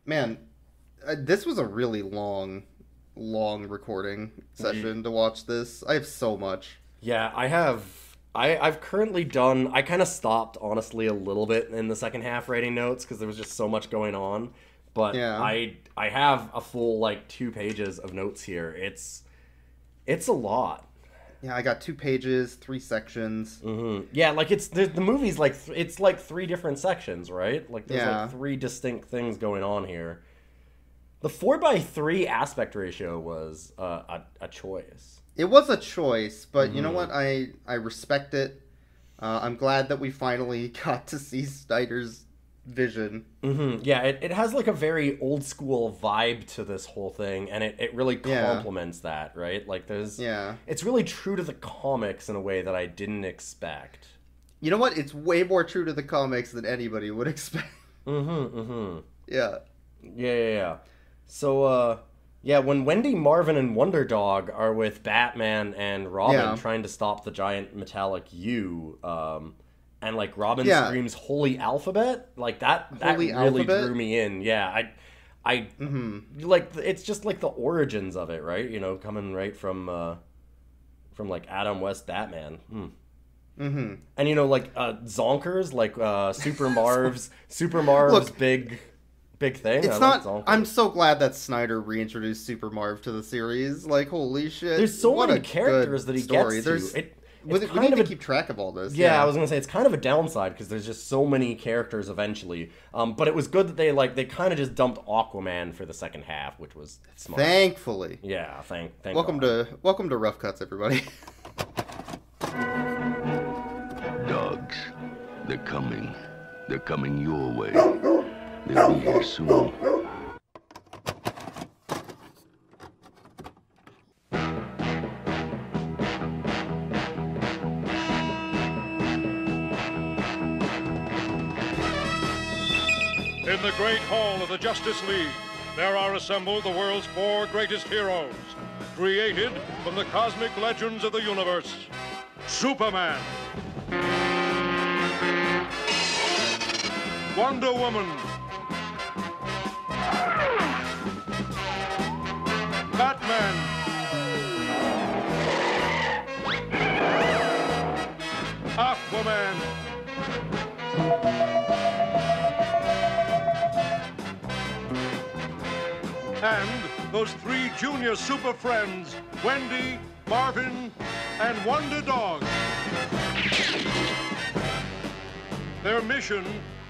Man, this was a really long recording session to watch this. I have so much. Yeah, I have. I've currently done. I kind of stopped, honestly, a little bit in the second half writing notes because there was just so much going on. But Yeah. I have a full like 2 pages of notes here. It's a lot. Yeah, I got 2 pages, 3 sections. Mm-hmm. Yeah, like the movie's like it's like 3 different sections, right? Like there's Yeah. like 3 distinct things going on here. The 4:3 aspect ratio was a choice. It was a choice, but you know what? I respect it. I'm glad that we finally got to see Snyder's vision. Mm-hmm. Yeah, it has like a very old school vibe to this whole thing, and it really complements that, right? Like it's really true to the comics in a way that I didn't expect. You know what? It's way more true to the comics than anybody would expect. Yeah. Yeah. So, when Wendy, Marvin, and Wonder Dog are with Batman and Robin trying to stop the giant metallic U, and like Robin screams "Holy Alphabet," like that really Alphabet? drew me in. Yeah, I like it's just like the origins of it, right? You know, coming right from like Adam West Batman. And you know, like Zonkers, like Super Marv's Look, big thing. It's not. I'm so glad that Snyder reintroduced Super Marv to the series. Like, holy shit! There's so many characters that he gets to. We need to keep track of all this. Yeah, I was gonna say it's kind of a downside because there's just so many characters eventually. But it was good that they kind of just dumped Aquaman for the second half, which was smart. Thankfully. Yeah, thank welcome God. welcome to Rough Cuts, everybody. Dogs, they're coming. They're coming your way. They'll be here soon. In the great hall of the Justice League, there are assembled the world's 4 greatest heroes, created from the cosmic legends of the universe. Superman, Wonder Woman, Batman, Aquaman, and those 3 junior super friends, Wendy, Marvin, and Wonder Dog. Their mission,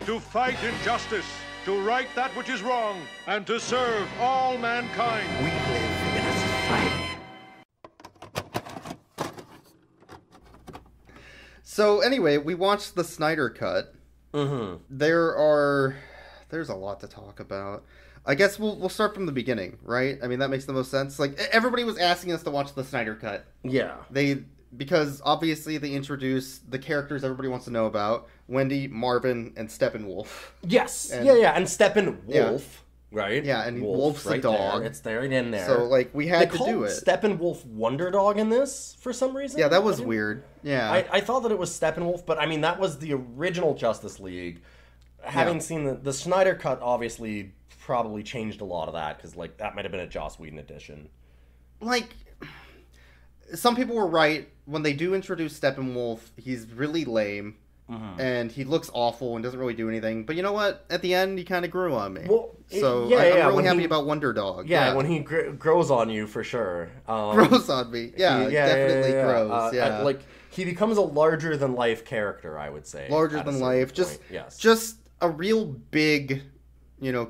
to fight injustice, to right that which is wrong, and to serve all mankind. We live in a society. So anyway, we watched the Snyder Cut. There's a lot to talk about. I guess we'll start from the beginning, right? I mean, that makes the most sense. Like, everybody was asking us to watch the Snyder Cut. Yeah. Because obviously they introduced the characters everybody wants to know about: Wendy, Marvin, and Steppenwolf. Yes. And Steppenwolf, right? Yeah, and Wolf's a dog. There. It's there and in there. So, like, we had to do it. Steppenwolf Wonder Dog in this for some reason. Yeah, that was weird. Yeah. I thought that it was Steppenwolf, but I mean, that was the original Justice League. Having seen the Snyder Cut, obviously probably changed a lot of that, because like that might have been a Joss Whedon edition. Like, some people were right. When they do introduce Steppenwolf, he's really lame, and he looks awful and doesn't really do anything. But you know what? At the end, he kind of grew on me. Well, I'm really happy about Wonder Dog. Yeah, when he grows on you, for sure. Grows on me. Yeah, definitely grows. Like, he becomes a larger-than-life character, I would say. Larger than life. Just a real big,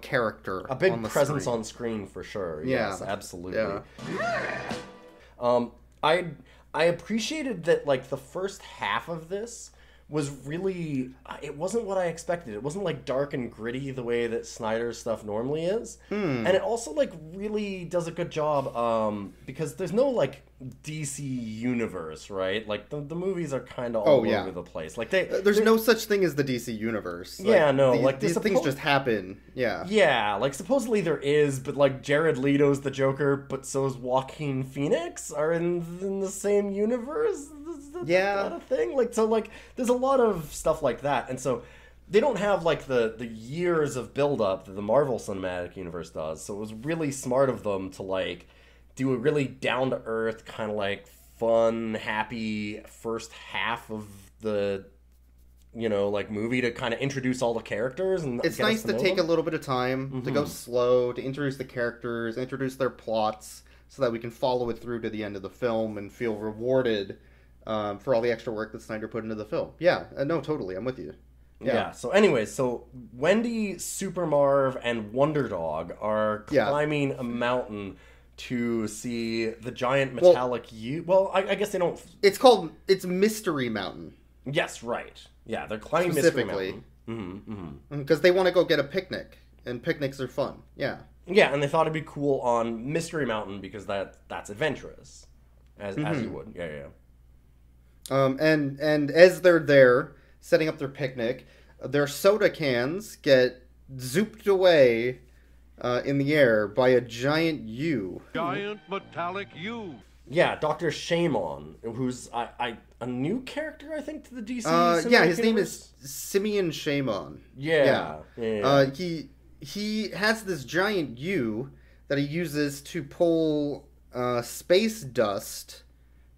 character. A big on the presence screen. on screen, for sure. Yeah. Yes, absolutely. Yeah. I appreciated that, like, the first half of this was really, it wasn't what I expected. It wasn't, like, dark and gritty the way that Snyder's stuff normally is. And it also, like, really does a good job, because there's no, like, DC universe, right? Like, the movies are kind of all over the place. Like, there's no such thing as the DC universe. Yeah, these things just happen. Yeah. Yeah, like, supposedly there is, but, like, Jared Leto's the Joker, but so is Joaquin Phoenix are in the same universe. Is that a thing? Like, so, like, there's a lot of stuff like that. And so they don't have like the years of build-up that the Marvel Cinematic Universe does. So it was really smart of them to like do a really down-to-earth kind of like fun, happy first half of the like movie to kind of introduce all the characters. And it's nice to take a little bit of time to go slow, to introduce the characters, introduce their plots, so that we can follow it through to the end of the film and feel rewarded for all the extra work that Snyder put into the film. Yeah, no, totally, I'm with you. Yeah. So anyways, Wendy, Super Marv, and Wonder Dog are climbing a mountain to see the giant metallic U. Well, I guess they don't... It's Mystery Mountain. Yes, right. Yeah, they're climbing Mystery Mountain. Because they want to go get a picnic, and picnics are fun. Yeah. Yeah, and they thought it'd be cool on Mystery Mountain because that's adventurous, as you would. Yeah. And as they're there setting up their picnic, their soda cans get zooped away in the air by a giant U. Giant metallic U. Yeah, Dr. Shaman, who's a new character, I think, to the DC yeah, his universe? name is Simeon Shaman. Yeah. He has this giant U that he uses to pull space dust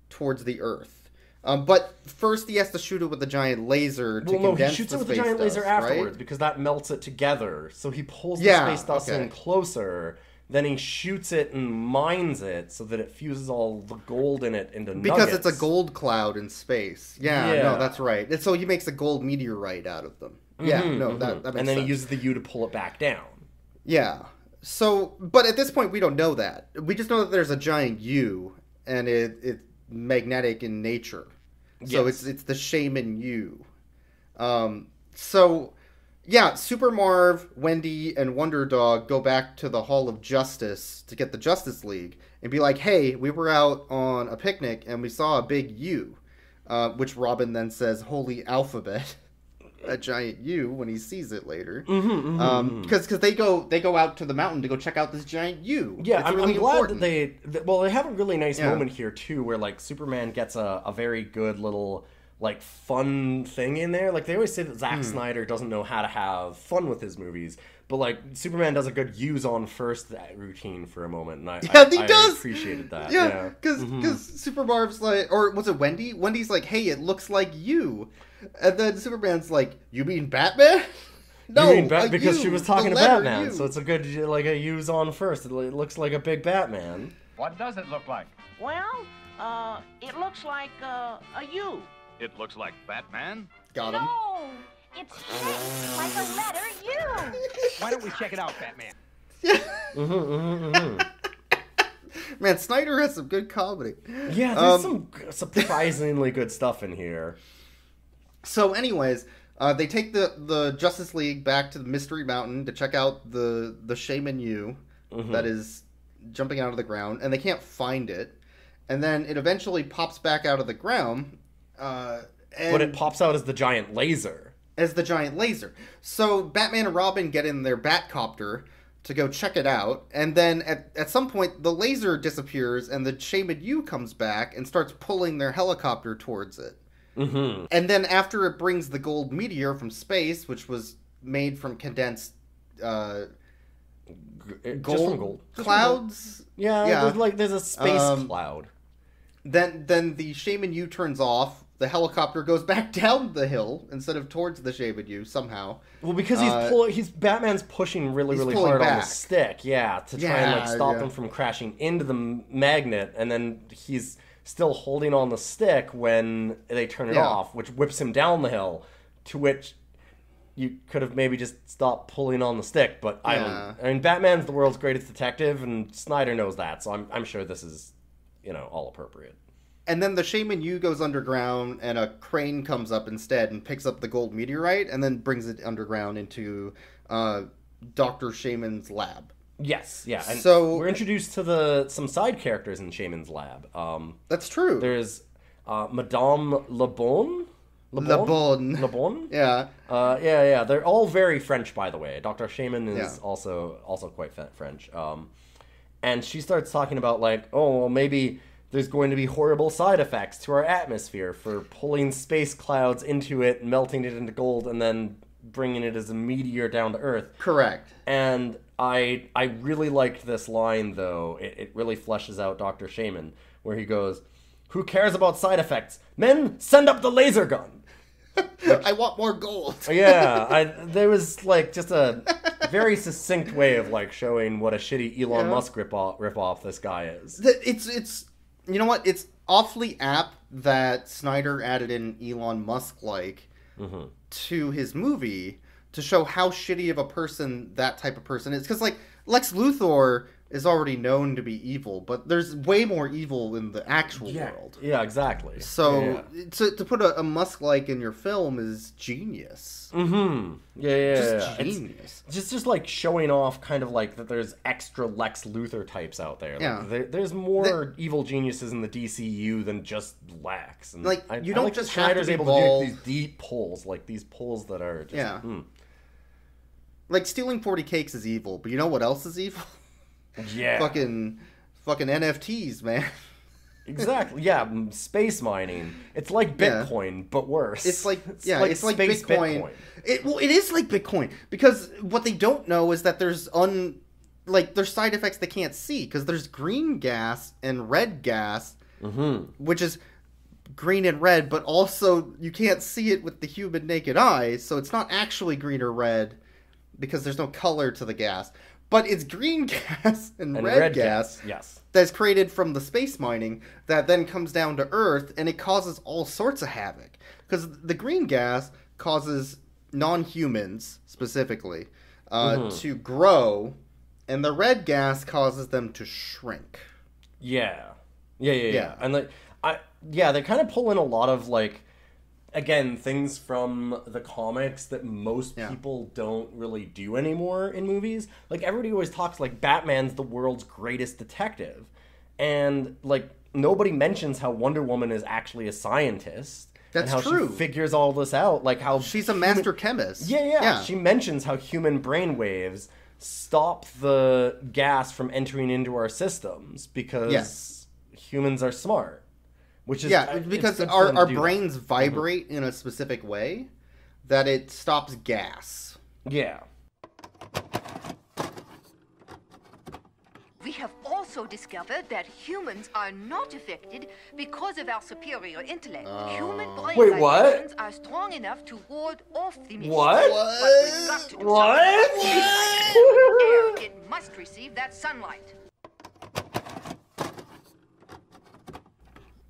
towards the Earth. But first he has to shoot it with a giant laser to condense the space dust. Well, no, he shoots it with a giant laser afterwards, because that melts it together. So he pulls the space dust in closer, then he shoots it and mines it so that it fuses all the gold in it into nuggets. Because it's a gold cloud in space. Yeah, no, that's right. And so he makes a gold meteorite out of them. That makes sense. And then he uses the U to pull it back down. Yeah. So, but at this point we don't know that. We just know that there's a giant U, and it's magnetic in nature. So it's the Shaman U. Super Marv, Wendy, and Wonder Dog go back to the Hall of Justice to get the Justice League and be like, hey, we were out on a picnic and we saw a big U, which Robin then says, holy alphabet, a giant U when he sees it later. Because they go out to the mountain to go check out this giant U. Yeah, I'm glad that they have a really nice moment here too, where like Superman gets a very good little like fun thing in there. Like they always say that Zack Snyder doesn't know how to have fun with his movies, but like Superman does a good use on first routine for a moment, and I appreciated that. Yeah, because Super Marv's like, or was it Wendy? Wendy's like, hey, it looks like you, and then Superman's like, you mean Batman? No, you mean because she was talking to Batman, so it's a good like a use on first. It looks like a big Batman. What does it look like? Well, it looks like a U. It looks like Batman? Got him. No, it's shaped like a letter U. Why don't we check it out, Batman? Man, Snyder has some good comedy. Yeah, there's some surprisingly good stuff in here. So anyways, they take the Justice League back to the Mystery Mountain to check out the Shaman U that is jumping out of the ground, and they can't find it. And then it eventually pops back out of the ground. But it pops out as the giant laser. So Batman and Robin get in their Batcopter to go check it out, and then at some point the laser disappears and the Shaman U comes back and starts pulling their helicopter towards it. And then after it brings the gold meteor from space, which was made from condensed gold clouds. There's a space cloud. Then the Shaman U turns off. The helicopter goes back down the hill instead of towards the Shaman U somehow. Well, because Batman's pushing really hard on the stick, to try and stop him from crashing into the magnet, and then he's still holding on the stick when they turn it off, which whips him down the hill. To which you could have maybe just stopped pulling on the stick, but I mean, Batman's the world's greatest detective, and Snyder knows that, so I'm sure this is all appropriate. And then the Shaman U goes underground, and a crane comes up instead and picks up the gold meteorite, and then brings it underground into Dr. Shaman's lab. Yes, yeah. And so we're introduced to some side characters in Shaman's lab. That's true. There's Madame Le Bon. Le Bon. Yeah. Yeah. They're all very French, by the way. Dr. Shaman is also quite French. And she starts talking about maybe there's going to be horrible side effects to our atmosphere for pulling space clouds into it, melting it into gold, and then bringing it as a meteor down to Earth. Correct. And I really liked this line, though. It really fleshes out Dr. Shaman, where he goes, "Who cares about side effects? Men, send up the laser gun!" I want more gold. Yeah, there was, like, just a very succinct way of, like, showing what a shitty Elon Musk rip-off this guy is. It's you know what? It's awfully apt that Snyder added in Elon Musk-like to his movie to show how shitty of a person that type of person is. Because, like, Lex Luthor is already known to be evil, but there's way more evil in the actual world. Yeah, exactly. So to put a Musk-like in your film is genius. Mm-hmm. Yeah. Just genius. It's just like showing off kind of like that there's extra Lex Luthor types out there. Like, there's more evil geniuses in the DCU than just Lex. And like, you don't like just Schneider's have to able to do these deep pulls, like these pulls that are just... Like, stealing 40 cakes is evil, but you know what else is evil? Yeah. Fucking NFTs, man. Exactly. Yeah, space mining. It's like Bitcoin, but worse. It's like it's like space Bitcoin. It is like Bitcoin, because what they don't know is that there's side effects they can't see, because there's green gas and red gas, which is green and red, but also you can't see it with the human naked eye, so it's not actually green or red because there's no color to the gas. But it's green gas and red gas that's created from the space mining that then comes down to Earth, and it causes all sorts of havoc. Because the green gas causes non-humans, specifically, to grow, and the red gas causes them to shrink. Yeah. And they kind of pull in a lot of, like, again, things from the comics that most people don't really do anymore in movies. Like, everybody always talks like Batman's the world's greatest detective. And, like, nobody mentions how Wonder Woman is actually a scientist. That's and how true. She figures all this out. Like, how she's a master chemist. Yeah. She mentions how human brainwaves stop the gas from entering into our systems because humans are smart. Which is because our brains vibrate in a specific way that it stops gas. Yeah. We have also discovered that humans are not affected because of our superior intellect. Human brain vibrations are strong enough to ward off the mist. What? But we've got to do air, it must receive that sunlight.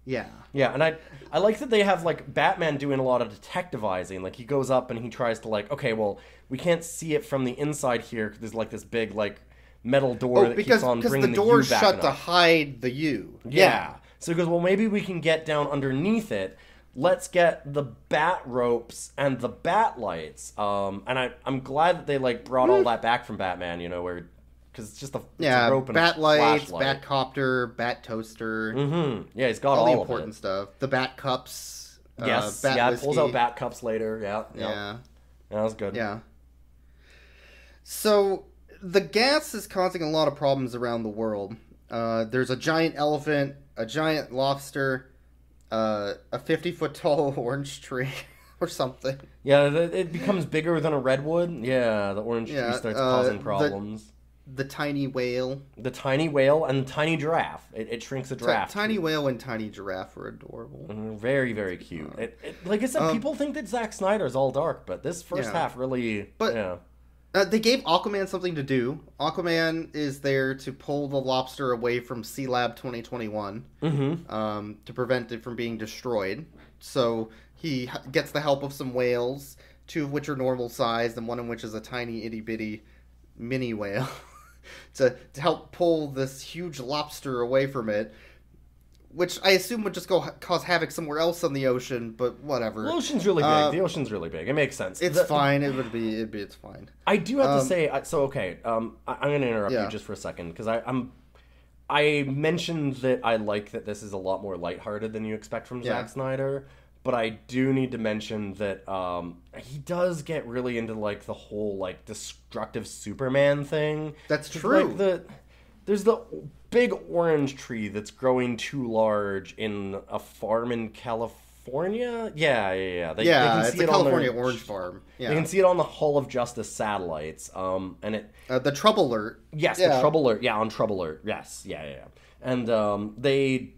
Yeah, and I like that they have, like, Batman doing a lot of detectivizing. Like, he goes up and he tries to, like, okay, well, we can't see it from the inside here because there's, like, this big, like, metal door that keeps on bringing the U back. Because the door's shut to hide the U. Yeah. So he goes, well, maybe we can get down underneath it. Let's get the bat ropes and the bat lights. And I'm glad that they, like, brought all that back from Batman, you know, where... Because it's just a rope and bat a lights, flashlight. Bat copter, bat toaster. Mm-hmm. Yeah, he's got all the of important stuff. The bat cups. Yes, bat it pulls out bat cups later. Yeah. That was good. Yeah. So the gas is causing a lot of problems around the world. There's a giant elephant, a giant lobster, a 50-foot tall orange tree. Or something. Yeah, it becomes bigger than a redwood. Yeah, the orange tree starts causing problems. The tiny whale. The tiny whale and the tiny giraffe. It shrinks a giraffe. Tiny whale and tiny giraffe are adorable. Very, very cute. Like I said, people think that Zack Snyder's all dark, but this first half really... They gave Aquaman something to do. Aquaman is there to pull the lobster away from Sea Lab 2021 to prevent it from being destroyed. So he gets the help of some whales, 2 of which are normal sized and one of which is a tiny itty-bitty mini whale. to help pull this huge lobster away from it, which I assume would just go cause havoc somewhere else on the ocean, but whatever. The ocean's really big. The ocean's really big. It makes sense. It's fine. It's fine. I do have to say, I'm going to interrupt you just for a second, because I mentioned that I like that this is a lot more lighthearted than you expect from Zack Snyder. But I do need to mention that he does get really into, like, the whole, like, destructive Superman thing. That's true. Like, there's the big orange tree that's growing too large in a farm in California? Yeah. They yeah, can it's see a it on California their, orange farm. Yeah. They can see it on the Hall of Justice satellites. And it... the Trouble Alert. Yes, yeah. the Trouble Alert. Yeah, on Trouble Alert. Yes, yeah. And they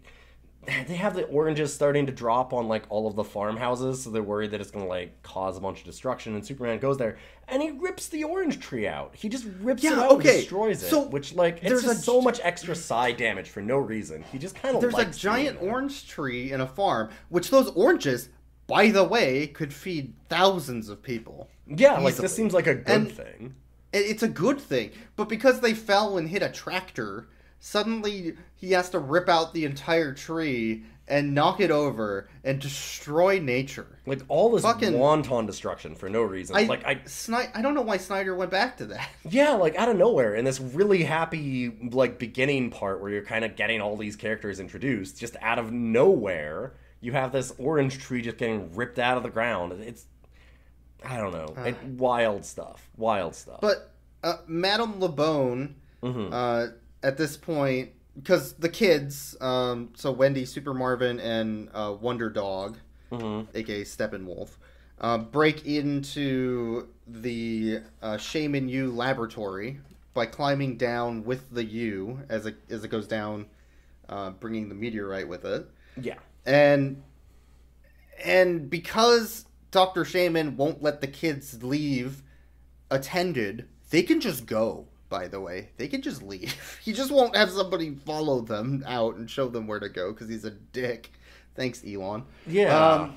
have the oranges starting to drop on, like, all of the farmhouses, so they're worried that it's going to, like, cause a bunch of destruction, and Superman goes there, and he rips the orange tree out. He just rips it out and destroys it, which, like, it's just so much extra side damage for no reason. He just kind of There's a giant orange tree in a farm, which those oranges, by the way, could feed thousands of people. Yeah, easily. Like, this seems like a good thing. It's a good thing, but because they fell and hit a tractor... Suddenly, he has to rip out the entire tree and knock it over and destroy nature. Like, all this wanton destruction for no reason. I don't know why Snyder went back to that. Yeah, like, out of nowhere, in this really happy, like, beginning part where you're kind of getting all these characters introduced, just out of nowhere, you have this orange tree just getting ripped out of the ground. It's, I don't know, wild stuff. But Madame LeBone, at this point, because the kids, so Wendy, Super Marvin, and Wonder Dog, aka Steppenwolf, break into the Shaman U laboratory by climbing down with the U as it goes down, bringing the meteorite with it. Yeah. And because Dr. Shaman won't let the kids leave attended, they can just go. By the way, they can just leave. He just won't have somebody follow them out and show them where to go because he's a dick. Thanks, Elon. Yeah.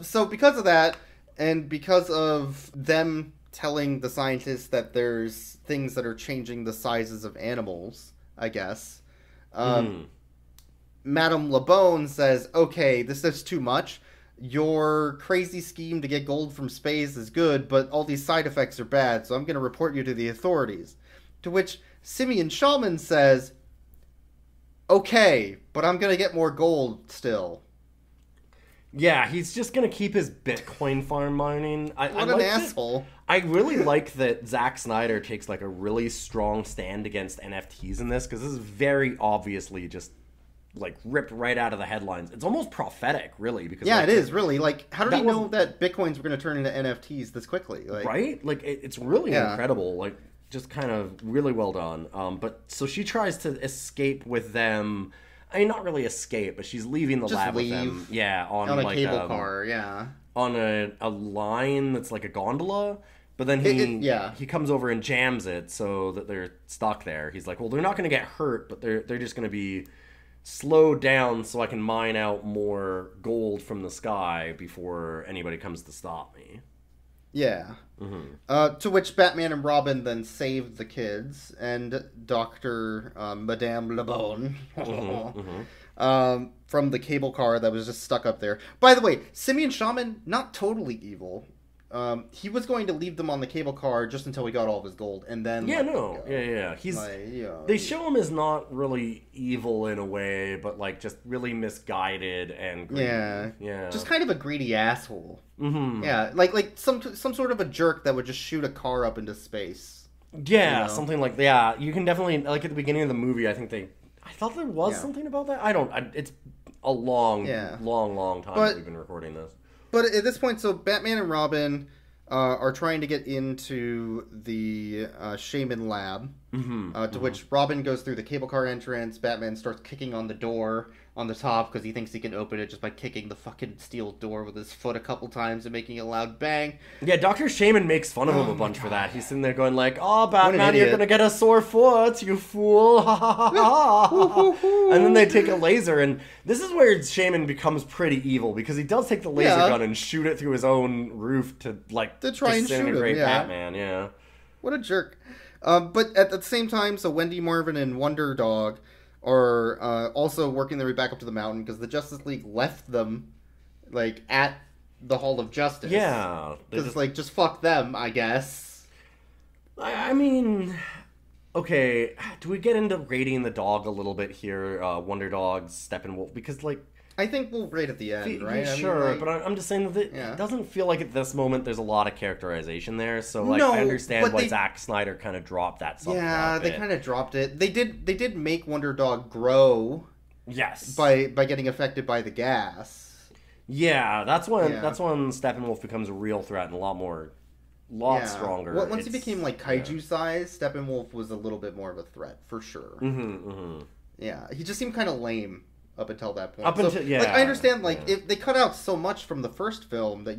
So because of that, and because of them telling the scientists that there's things that are changing the sizes of animals, I guess, Madame LeBone says, okay, this is too much. Your crazy scheme to get gold from space is good, but all these side effects are bad, so I'm going to report you to the authorities. To which Simeon Shaman says, okay, but I'm going to get more gold still. Yeah, he's just going to keep his Bitcoin farm mining. What an asshole. I really like that Zack Snyder takes like a really strong stand against NFTs in this, because this is very obviously just like ripped right out of the headlines. It's almost prophetic, really, because it is really like, how did he know that Bitcoins were going to turn into NFTs this quickly? Like, right? Like it's really incredible. Like just kind of really well done. But so she tries to escape with them. I mean, not really escape, but she's leaving the lab with them. Yeah, on a like cable car. Yeah, on a line that's like a gondola. But then he comes over and jams it so that they're stuck there. He's like, well, they're not going to get hurt, but they're just going to be slowed down so I can mine out more gold from the sky before anybody comes to stop me. Yeah. To which Batman and Robin then save the kids and Dr. Madame LeBone from the cable car that was just stuck up there. By the way, Simeon Shaman, not totally evil. He was going to leave them on the cable car just until he got all of his gold, and then he's they show him as not really evil in a way, but like just really misguided and greedy. Just kind of a greedy asshole. Like some sort of a jerk that would just shoot a car up into space. Something like you can definitely, like at the beginning of the movie, I thought there was something about that. It's a long time that we've been recording this. But at this point, so Batman and Robin are trying to get into the Shaman lab, to which Robin goes through the cable car entrance. Batman starts kicking on the door on the top because he thinks he can open it just by kicking the fucking steel door with his foot a couple times and making a loud bang. Yeah, Dr. Shaman makes fun of him a bunch for that. He's sitting there going like, oh, Batman, you're going to get a sore foot, you fool. Ha ha ha. And then they take a laser, and this is where Shaman becomes pretty evil, because he does take the laser gun and shoot it through his own roof to try and shoot him. Batman, What a jerk. But at the same time, so Wendy, Marvin, and Wonder Dog are also working their way back up to the mountain because the Justice League left them like at the Hall of Justice. Yeah, because just fuck them, I guess. I mean, okay, do we get into rating the dog a little bit here? Wonder Dog's Steppenwolf, because I think we'll rate at the end, right? Sure, but I'm just saying that it doesn't feel like at this moment there's a lot of characterization there. So I understand why Zack Snyder kind of dropped that subplot. Yeah, they kind of dropped it. They did make Wonder Dog grow. Yes. By getting affected by the gas. Yeah, that's when Steppenwolf becomes a real threat and a lot stronger. Well, once he became like kaiju size, Steppenwolf was a little bit more of a threat for sure. Yeah, he just seemed kind of lame up until that point. Like, I understand, like if they cut out so much from the first film that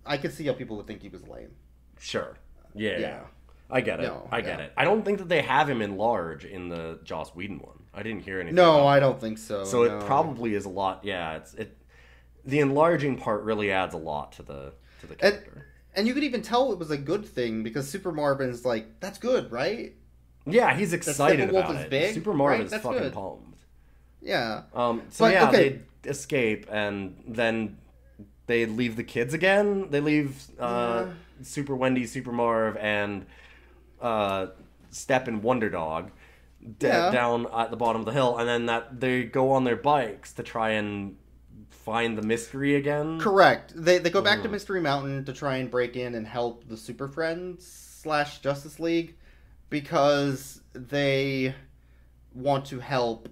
I could see how people would think he was lame. Sure. Yeah. I get it. I get it. I don't think that they have him enlarge in the Joss Whedon one. I didn't hear anything. No, I don't think so. So it probably is a lot. Yeah, the enlarging part really adds a lot to the character. And you could even tell it was a good thing because Super Marvin's like, that's good, right? Yeah, he's excited about it. Big, Super Marvin's right? fucking good. pumped. Yeah. They escape and then they leave the kids again. They leave Super Wendy, Super Marv, and Step and Wonder Dog down at the bottom of the hill, and then they go on their bikes to try and find the mystery again. Correct. They go back to Mystery Mountain to try and break in and help the Super Friends / Justice League because they want to help,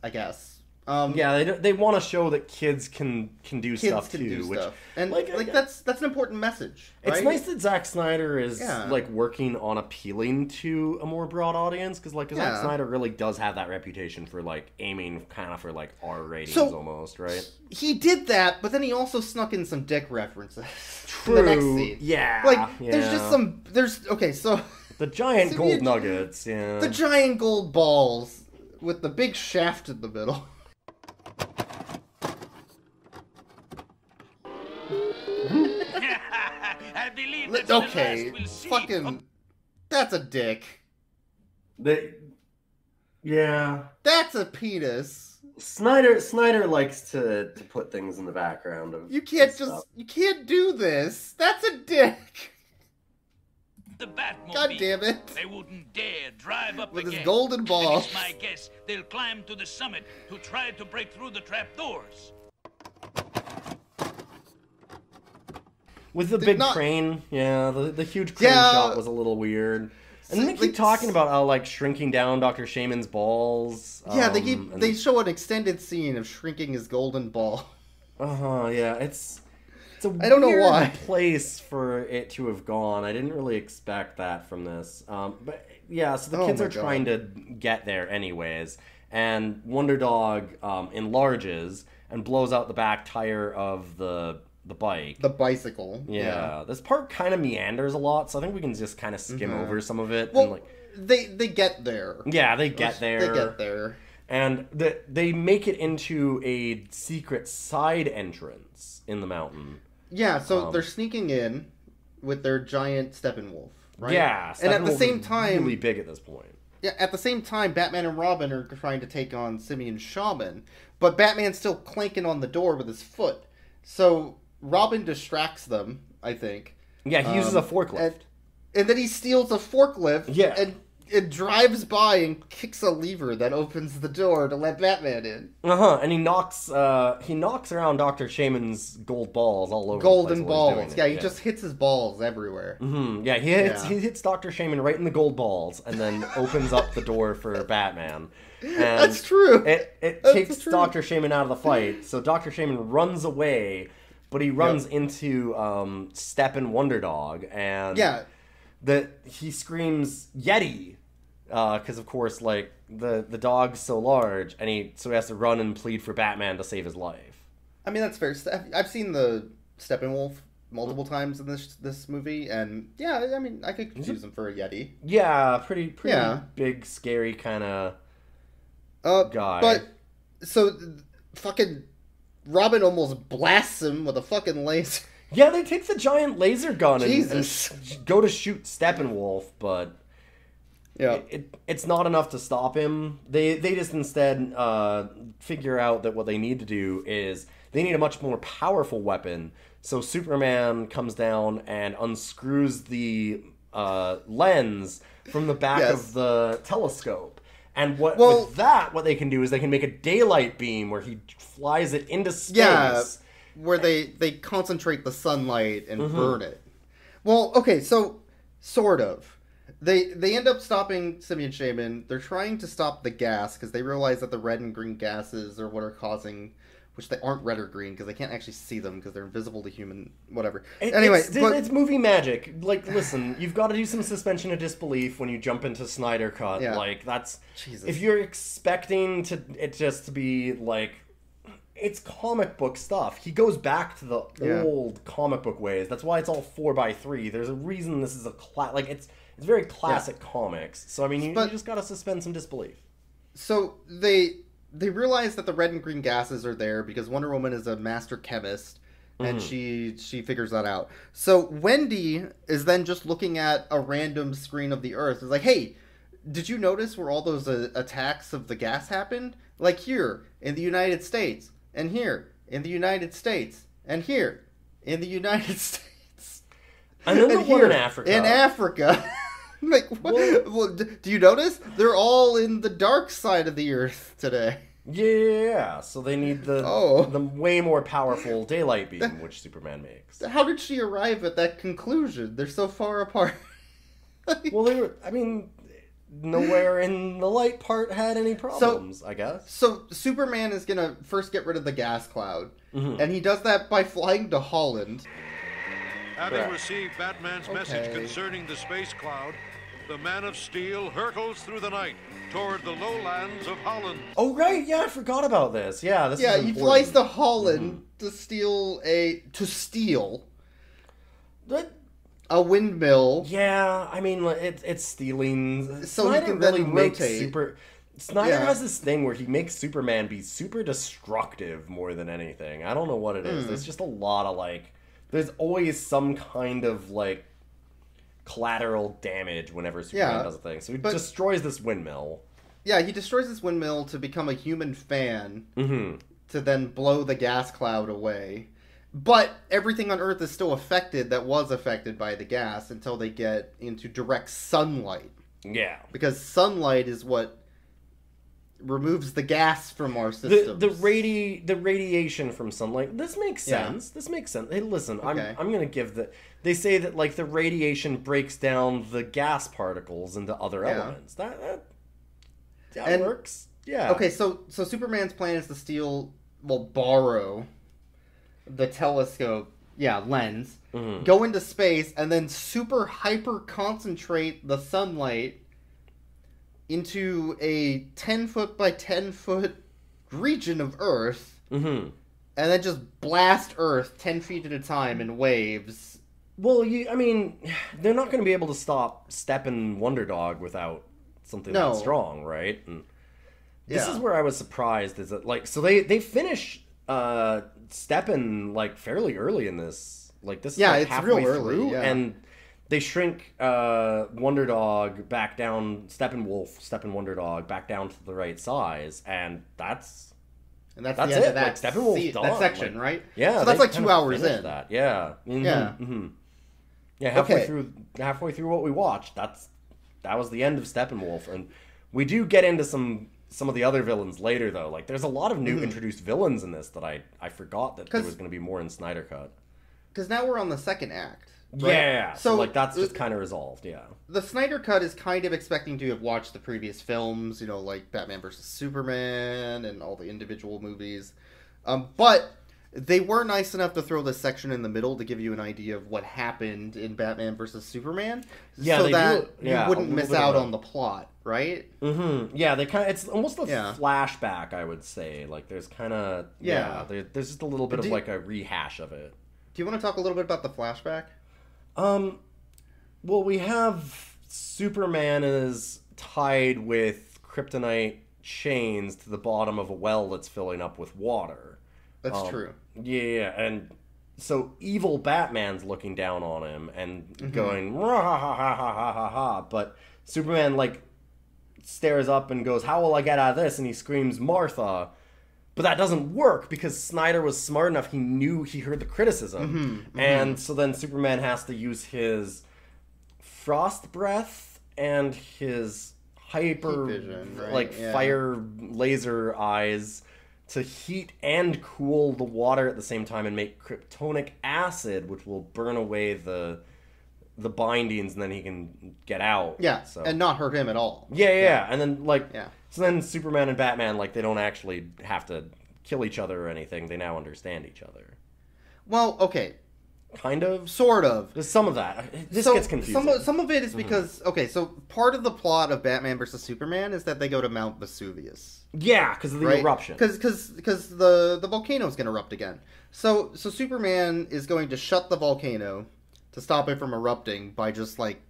I guess. They want to show that kids can do stuff too. And that's an important message. Right? It's nice that Zack Snyder is like working on appealing to a more broad audience because Zack Snyder really does have that reputation for like aiming kind of for like R ratings almost, right? He did that, but then he also snuck in some dick references. True. In the next scene. Yeah. There's just some. The giant gold nuggets. Yeah. The giant gold balls with the big shaft in the middle. I believe fucking, that's a dick. That's a penis. Snyder likes to put things in the background of. You can't do this. That's a dick. The Batmobile. God damn it! They wouldn't dare drive up with again. his golden ball. It's my guess they'll climb to the summit to try to break through the trapdoors. With the big crane, the huge crane shot was a little weird. And they keep talking about how, like, shrinking down Dr. Shaman's balls. They show an extended scene of shrinking his golden ball. It's a I don't know weird why. place for it to have gone. I didn't really expect that from this. So the kids are trying to get there anyways. And Wonder Dog enlarges and blows out the back tire of the bike. The bicycle. Yeah. This part kind of meanders a lot, so I think we can just kind of skim over some of it. Well, they get there. Yeah, they get there. They get there. And they make it into a secret side entrance in the mountain. Yeah, so they're sneaking in with their giant Steppenwolf, right? Yeah, and at the same time, really big at this point. Yeah, at the same time, Batman and Robin are trying to take on Simeon Shaman, but Batman's still clanking on the door with his foot. So Robin distracts them, I think. Yeah, he uses a forklift. And then he steals a forklift and it drives by and kicks a lever that opens the door to let Batman in. And he knocks around Dr. Shaman's gold balls all over golden the place balls. He just hits his balls everywhere. Yeah, he hits Dr. Shaman right in the gold balls and then opens up the door for Batman. And that's true. It takes Dr. Shaman out of the fight, so Dr. Shaman runs away, but he runs into Step and Wonder Dog, and he screams Yeti, because of course, like the dog's so large, and he has to run and plead for Batman to save his life. I mean, that's fair. I've seen the Steppenwolf multiple times in this movie, and I mean, I could confuse him for a Yeti. Yeah, pretty big, scary kind of guy. But so fucking Robin almost blasts him with a fucking laser. Yeah, they take the giant laser gun and go to shoot Steppenwolf, but it's not enough to stop him. They just instead figure out that what they need to do is they need a much more powerful weapon. So Superman comes down and unscrews the lens from the back of the telescope. And what they can do is they can make a daylight beam where he flies it into space. Yeah, where they concentrate the sunlight and burn it. Well, okay, so sort of. They end up stopping Simeon Shaman. They're trying to stop the gas because they realize that the red and green gases are what are causing which they aren't red or green because they can't actually see them because they're invisible to human, whatever. It's movie magic. Like, listen, you've got to do some suspension of disbelief when you jump into SnyderCut. Yeah. Like, that's... Jesus. If you're expecting it just to be, like... It's comic book stuff. He goes back to the old comic book ways. That's why it's all 4x3. There's a reason this is a... it's very classic comics. So, I mean, you just got to suspend some disbelief. So, they realize that the red and green gases are there because Wonder Woman is a master chemist, and she figures that out. So Wendy is then just looking at a random screen of the Earth. It's like, hey, did you notice where all those attacks of the gas happened? Like here, in the United States, and here, in the United States, and here, in the United States. And then the one in Africa. In Africa. Like, what? Well, do you notice? They're all in the dark side of the Earth today. Yeah, so they need the way more powerful daylight beam, which Superman makes. How did she arrive at that conclusion? They're so far apart. Well, nowhere in the light part had any problems, I guess. So Superman is going to first get rid of the gas cloud, and he does that by flying to Holland. Having received Batman's message concerning the space cloud, the Man of Steel hurtles through the night toward the lowlands of Holland. Oh, right, yeah, I forgot about this. Yeah, this is important. He flies to Holland to steal a windmill. Yeah, I mean, it's stealing. So Snyder he can really then makes rotate. Snyder has this thing where he makes Superman be super destructive more than anything. I don't know what it is. There's just a lot of, like... There's always some kind of, like, collateral damage whenever Superman does a thing. So he destroys this windmill. Yeah, he destroys this windmill to become a human fan to then blow the gas cloud away. But everything on Earth is still affected that was affected by the gas until they get into direct sunlight. Yeah. Because sunlight is what removes the gas from our systems. The radiation from sunlight. This makes sense. This makes sense. Hey, listen, I'm going to give the... They say that, like, the radiation breaks down the gas particles into other elements. That works. Yeah. Okay, so Superman's plan is to borrow the telescope, lens, go into space, and then super hyper concentrate the sunlight into a 10-foot by 10-foot region of Earth, and then just blast Earth 10 feet at a time in waves. Well, they're not going to be able to stop Steppen Wonder Dog without something that strong, right? And this is where I was surprised, is that, like, so they finish Steppen, like, fairly early in this. Like, this is like it's halfway real through, early, and they shrink Wonder Dog back down, Steppen Wonder Dog back down to the right size, and that's the end of that, like, Steppenwolf's done. That section, like, right? Yeah, so that's like 2 hours in. That. Yeah. Yeah, halfway through what we watched, that was the end of Steppenwolf, and we do get into some of the other villains later, though. Like, there's a lot of new introduced villains in this that I forgot that there was going to be more in SnyderCut. Because now we're on the second act. Right? Yeah, so like that's just kind of resolved, yeah. The SnyderCut is kind of expecting to have watched the previous films, like Batman vs. Superman and all the individual movies. But they were nice enough to throw this section in the middle to give you an idea of what happened in Batman vs. Superman, so that you wouldn't miss out on the plot, right? Yeah, it's almost a flashback, I would say. Like, there's kind of there's just a little bit of like a rehash of it. Do you want to talk a little bit about the flashback? Well, we have Superman is tied with kryptonite chains to the bottom of a well that's filling up with water. That's true. Yeah, and so evil Batman's looking down on him and going, rah, ha, ha, ha, ha, ha, ha, but Superman, like, stares up and goes, how will I get out of this? And he screams, Martha. But that doesn't work because Snyder was smart enough. He heard the criticism. And so then Superman has to use his frost breath and his hyper vision, right? Fire laser eyes to heat and cool the water at the same time and make kryptonic acid, which will burn away the bindings, and then he can get out. Yeah, and not hurt him at all. Yeah. And then, like... Yeah. So then Superman and Batman, like, they don't actually have to kill each other or anything. They now understand each other. Well, okay. Kind of? Sort of. There's some of that. This gets confusing. Some of it is because, okay, so part of the plot of Batman vs. Superman is that they go to Mount Vesuvius. Yeah, because of the eruption. Because the volcano is going to erupt again. So Superman is going to shut the volcano to stop it from erupting by just, like,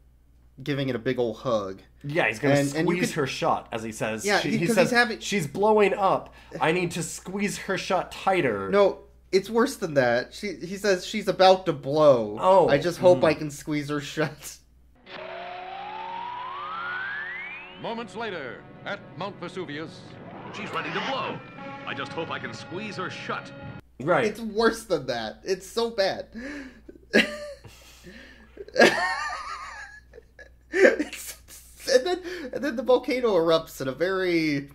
giving it a big old hug. Yeah, he's going to squeeze her shut, as he says. Yeah, he says, she's blowing up. I need to squeeze her shut tighter. No, it's worse than that. He says she's about to blow. Oh. I just hope I can squeeze her shut. Moments later, at Mount Vesuvius. She's ready to blow. I just hope I can squeeze her shut. Right. It's worse than that. It's so bad. And then the volcano erupts in a very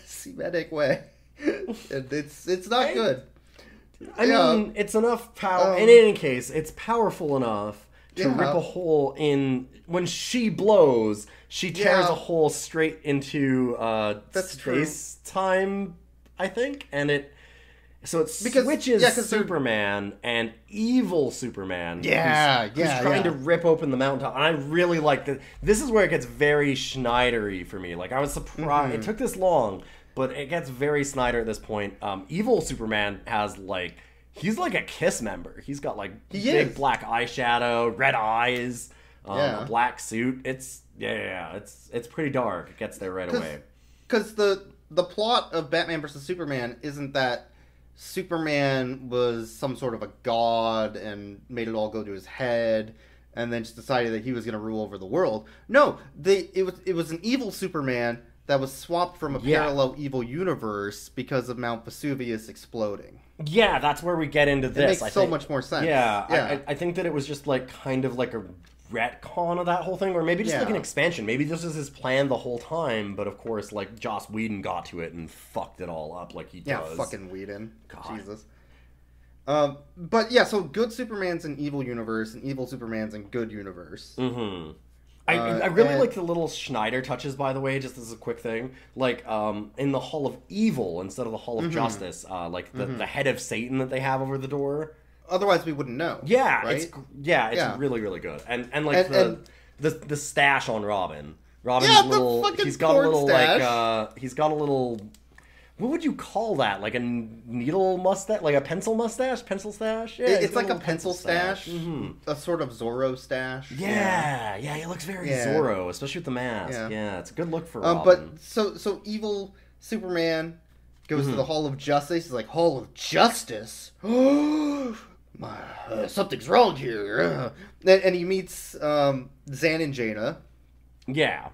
Semitic way. And it's not good. I mean, it's enough power. In any case, it's powerful enough to rip a hole in. When she blows, she tears a hole straight into space-time, I think, and it. So it switches Superman and evil Superman. Who's trying to rip open the mountaintop. And I really like that. This is where it gets very Snyder-y for me. Like, I was surprised. It took this long, but it gets very Snyder at this point. Evil Superman has, like, he's like a Kiss member. He's got, like, big black eyeshadow, red eyes, a black suit. It's pretty dark. It gets there right away. Because the plot of Batman vs. Superman isn't that Superman was some sort of a god and made it all go to his head and then just decided that he was going to rule over the world. No, it was an evil Superman that was swapped from a parallel evil universe because of Mount Vesuvius exploding. Yeah, that's where we get into this. It makes so much more sense. Yeah. I think that it was just like kind of like a retcon of that whole thing, or maybe just like an expansion. Maybe this was his plan the whole time, but of course, like, Joss Whedon got to it and fucked it all up like he does. Yeah, fucking Whedon. God. Jesus. But yeah, so good Superman's an evil universe, and evil Superman's in good universe. Mm-hmm. I really like the little Snyder touches, by the way, just as a quick thing. Like, in the Hall of Evil instead of the Hall of Justice, like the head of Satan that they have over the door. Otherwise, we wouldn't know. Yeah, right? It's really, really good. And like the stash on Robin. Robin's he's got a little stash. Like he's got a little. What would you call that? Like a needle mustache, like a pencil mustache, pencil stash. Yeah, it's like a pencil stash, a sort of Zorro stash. Yeah, he looks very Zorro, especially with the mask. Yeah, it's a good look for Robin. But so evil Superman goes to the Hall of Justice. He's like, Hall of Justice. Something's wrong here. And he meets Zan and Jaina. Yeah.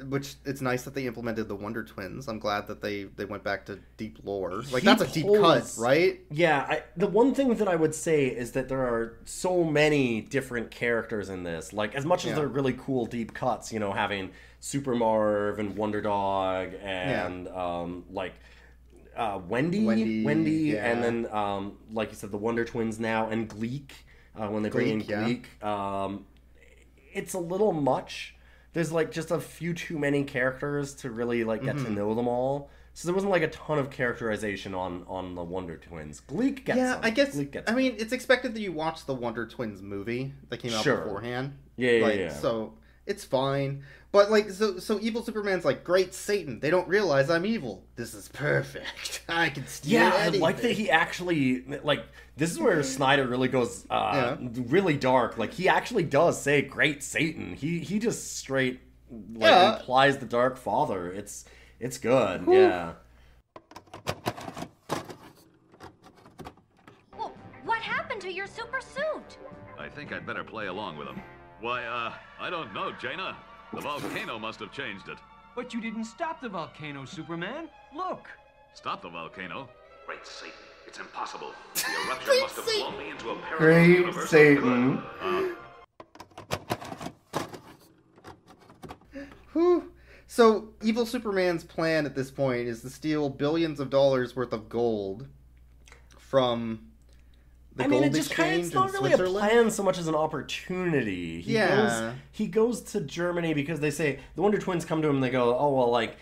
Which, it's nice that they implemented the Wonder Twins. I'm glad that they went back to deep lore. Like, that's a deep cut, right? Yeah. The one thing that I would say is that there are so many different characters in this. Like, as much as they're really cool deep cuts, you know, having Super Marv and Wonder Dog and, Wendy, and then, like you said, the Wonder Twins now, and Gleek, when they bring in Gleek. It's a little much. There's, like, just a few too many characters to really, like, get to know them all. So there wasn't, like, a ton of characterization on the Wonder Twins. Gleek gets some. I guess, I mean, it's expected that you watch the Wonder Twins movie that came out beforehand. Yeah. So, it's fine. But, like, so evil Superman's like, great Satan, they don't realize I'm evil. This is perfect. I can steal anything. I like that he actually, like, this is where Snyder really goes really dark. Like, he actually does say great Satan. He just straight, like, implies the Dark Father. It's good, yeah. Well, what happened to your super suit? I think I'd better play along with him. Why, I don't know, Jaina. The volcano must have changed it. But you didn't stop the volcano, Superman. Look. Stop the volcano? Great Satan. It's impossible. The eruption must have blown me into a parallel universe. Great Satan. So, evil Superman's plan at this point is to steal billions of dollars worth of gold from the I mean, gold it just exchange it's not in really Switzerland. a plan so much as an opportunity. He goes to Germany because they say the Wonder Twins come to him and they go, "Oh well, like,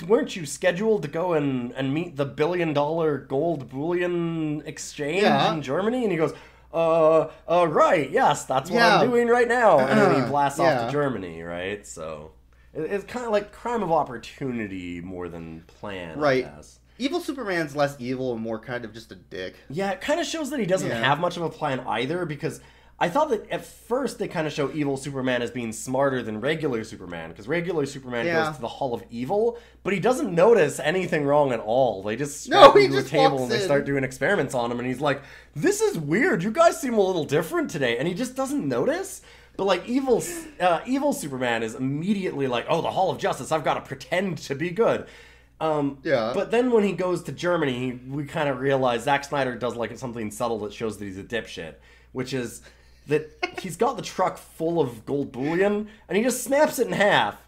weren't you scheduled to go and meet the $1 billion gold bullion exchange in Germany?" And he goes, right, yes, that's what I'm doing right now." And then he blasts off to Germany, right? So it's kind of like crime of opportunity more than plan, right? I guess. Evil Superman's less evil and more kind of just a dick. Yeah, it kind of shows that he doesn't have much of a plan either, because I thought that at first they kind of show Evil Superman as being smarter than regular Superman, because regular Superman goes to the Hall of Evil, but he doesn't notice anything wrong at all. They just strap him to a table and they start doing experiments on him, and he's like, "This is weird, you guys seem a little different today," and he just doesn't notice. But like Evil Superman is immediately like, "Oh, the Hall of Justice, I've got to pretend to be good." But then when he goes to Germany, we kind of realize Zack Snyder does like something subtle that shows that he's a dipshit, which is that he's got the truck full of gold bullion, and he just snaps it in half,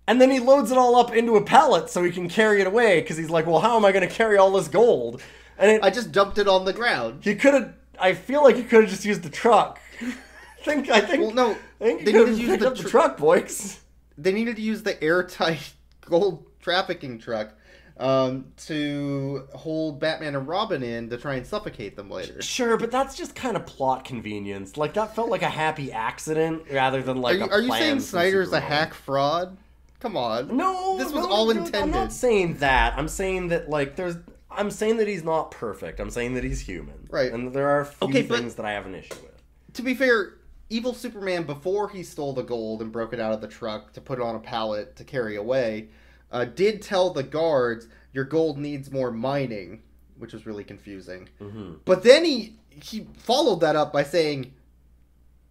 and then he loads it all up into a pallet so he can carry it away, because he's like, well, how am I going to carry all this gold? And I just dumped it on the ground. I feel like he could have just used the truck. I think well, no, they needed to use the truck, Boyks. They needed to use the airtight gold trafficking truck to hold Batman and Robin in to try and suffocate them later. Sure, but that's just kind of plot convenience. Like, that felt like a happy accident rather than like Are you saying Snyder's a hack fraud? Come on. No, this was all intended. I'm not saying that. I'm saying that I'm saying that he's not perfect. I'm saying that he's human. Right. And there are a few things that I have an issue with. To be fair, Evil Superman, before he stole the gold and broke it out of the truck to put it on a pallet to carry away, did tell the guards, your gold needs more mining, which was really confusing. Mm-hmm. But then he followed that up by saying,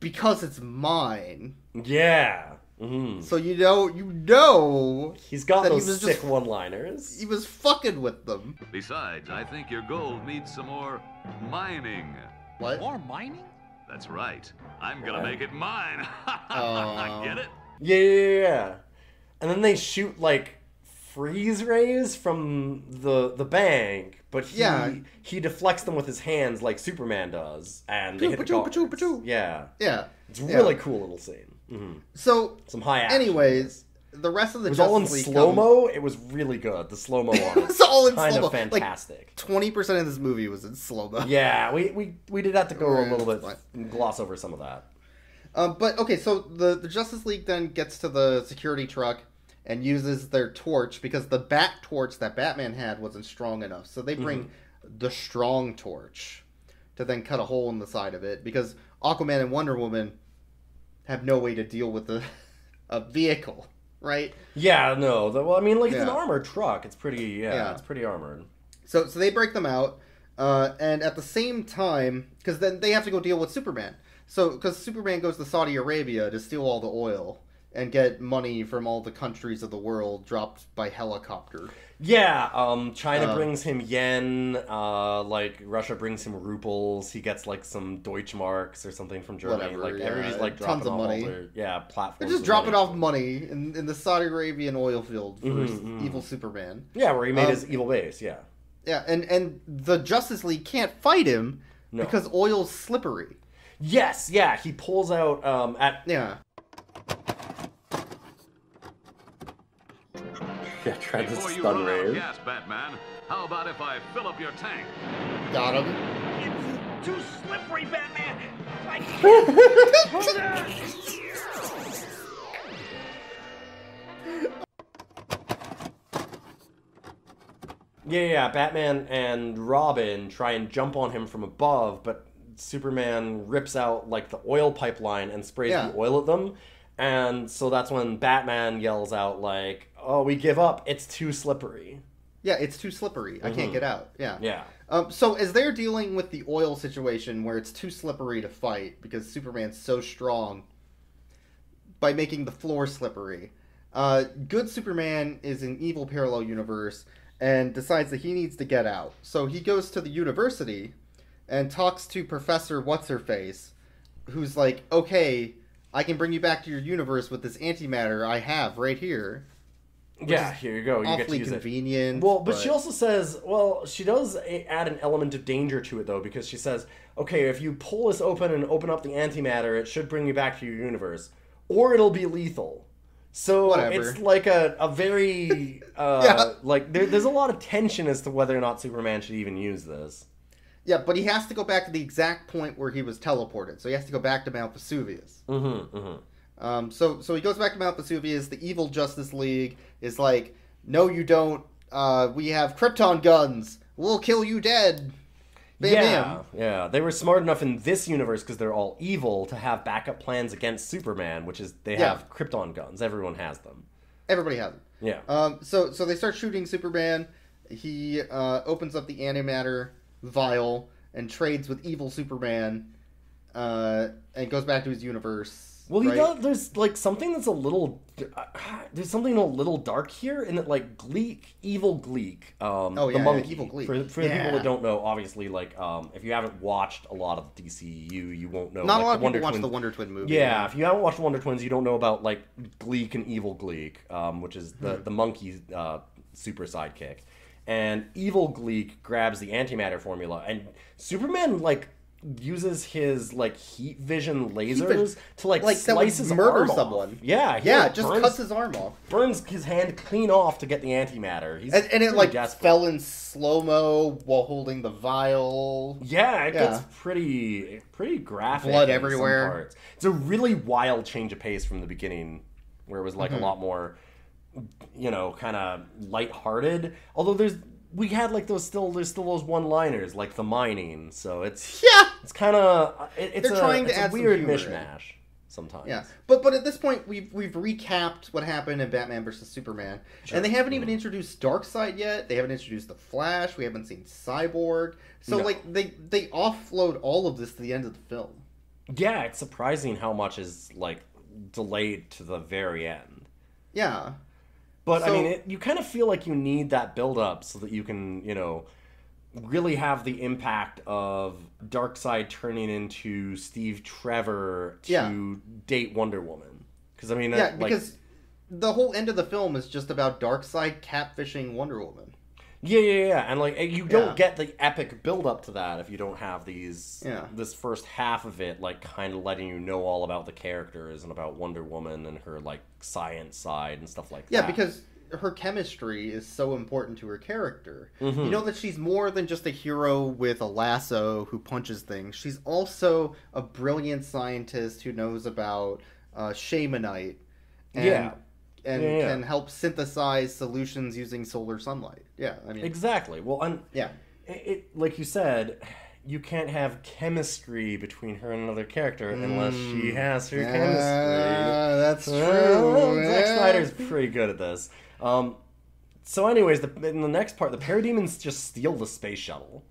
because it's mine. Yeah. Mm-hmm. So you know he's got those sick one-liners. He was fucking with them. Besides, I think your gold needs some more mining. What? More mining? That's right. I'm gonna make it mine. Get it? Yeah. And then they shoot like freeze rays from the bank, but he deflects them with his hands like Superman does, and they hit the guards. Yeah. It's a really cool little scene. Mm-hmm. So some high action. Anyways, the rest of the Justice League was all in slow-mo. It was really good. The slow-mo on it. It was all in kind slow-mo. Of fantastic. Like 20% of this movie was in slow-mo. Yeah, we did have to go a little bit and gloss over some of that. But okay, so the Justice League then gets to the security truck and uses their torch because the bat torch that Batman had wasn't strong enough. So they bring the strong torch to then cut a hole in the side of it because Aquaman and Wonder Woman have no way to deal with a vehicle, right? Yeah, no. Well, I mean, like, it's an armored truck. It's pretty, it's pretty armored. So they break them out, and at the same time, because then they have to go deal with Superman. So, because Superman goes to Saudi Arabia to steal all the oil and get money from all the countries of the world dropped by helicopter. Yeah, China brings him yen, like, Russia brings him rubles, he gets, like, some Deutschmarks or something from Germany. Whatever, like, everybody's, like, dropping tons of money. all their, platforms. They're just dropping off money in the Saudi Arabian oil field for Evil Superman. Yeah, where he made his evil base, yeah. Yeah, and the Justice League can't fight him because oil's slippery. Yes, yeah, he pulls out, Yeah. Yeah, trying to Before you stun run out of Ray. gas, Batman, how about if I fill up your tank? Got him. It's too slippery, Batman. I can't. Hold on. Yeah, Batman and Robin try and jump on him from above, but Superman rips out, like, the oil pipeline and sprays the oil at them. And so that's when Batman yells out, like, oh, we give up. It's too slippery. Yeah, it's too slippery. I can't get out. Yeah. Yeah. So as they're dealing with the oil situation where it's too slippery to fight because Superman's so strong by making the floor slippery, good Superman is in evil parallel universe and decides that he needs to get out. So he goes to the university and talks to Professor What's-Her-Face, who's like, okay, I can bring you back to your universe with this antimatter I have right here. Yeah, here you go. You get to awfully use convenient. It. Well, but she also says, well, she does add an element of danger to it, though, because she says, okay, if you pull this open and open up the antimatter, it should bring you back to your universe. Or it'll be lethal. So Whatever. It's like a very, like, there's a lot of tension as to whether or not Superman should even use this. Yeah, but he has to go back to the exact point where he was teleported. So he has to go back to Mount Vesuvius. So he goes back to Mount Vesuvius. The evil Justice League is like, no, you don't. We have Krypton guns. We'll kill you dead. Bam, yeah. They were smart enough in this universe, because they're all evil, to have backup plans against Superman, which is they have Krypton guns. Everyone has them. Everybody has them. Yeah. So they start shooting Superman. He opens up the antimatter vial and trades with evil Superman, and goes back to his universe. Well, right? he does. There's like something that's a little. There's something a little dark here, in that like evil Gleek. The monkey. Evil Gleek. For the people that don't know, obviously, like if you haven't watched a lot of DCU, you won't know. Not like, a lot of people Wonder watch Twins. the Wonder Twin movie. Yeah, if you haven't watched Wonder Twins, you don't know about like Gleek and evil Gleek, which is the monkey super sidekick. And evil Gleek grabs the antimatter formula, and Superman like uses his like heat vision lasers to like slice his murder arm someone. Off. Yeah, just cuts his arm off. Burns his hand clean off to get the antimatter. He's and it like desperate. fell in slow-mo while holding the vial. Yeah, it gets pretty graphic. Blood in everywhere. Some parts. It's a really wild change of pace from the beginning, where it was like a lot more, kind of lighthearted. Although there's there's still those one-liners like the mining. So it's kind of it's a weird mishmash sometimes. Yeah, but at this point we've recapped what happened in Batman vs Superman, and they haven't even introduced Darkseid yet. They haven't introduced the Flash. We haven't seen Cyborg. So they offload all of this to the end of the film. Yeah, it's surprising how much is like delayed to the very end. Yeah. But, I mean, you kind of feel like you need that build-up so that you can, really have the impact of Darkseid turning into Steve Trevor to date Wonder Woman. Because, I mean... because the whole end of the film is just about Darkseid catfishing Wonder Woman. Yeah. And, like, you don't get the epic build-up to that if you don't have this first half of it, like, kind of letting you know all about the characters and about Wonder Woman and her, like, science side and stuff like that. Yeah, because her chemistry is so important to her character. You know that she's more than just a hero with a lasso who punches things. She's also a brilliant scientist who knows about shamanite and can help synthesize solutions using solar sunlight. Yeah, I mean... Exactly. Well, it like you said, you can't have chemistry between her and another character unless she has her chemistry. That's true. Zack Snyder's pretty good at this. So anyways, in the next part, the Parademons just steal the space shuttle.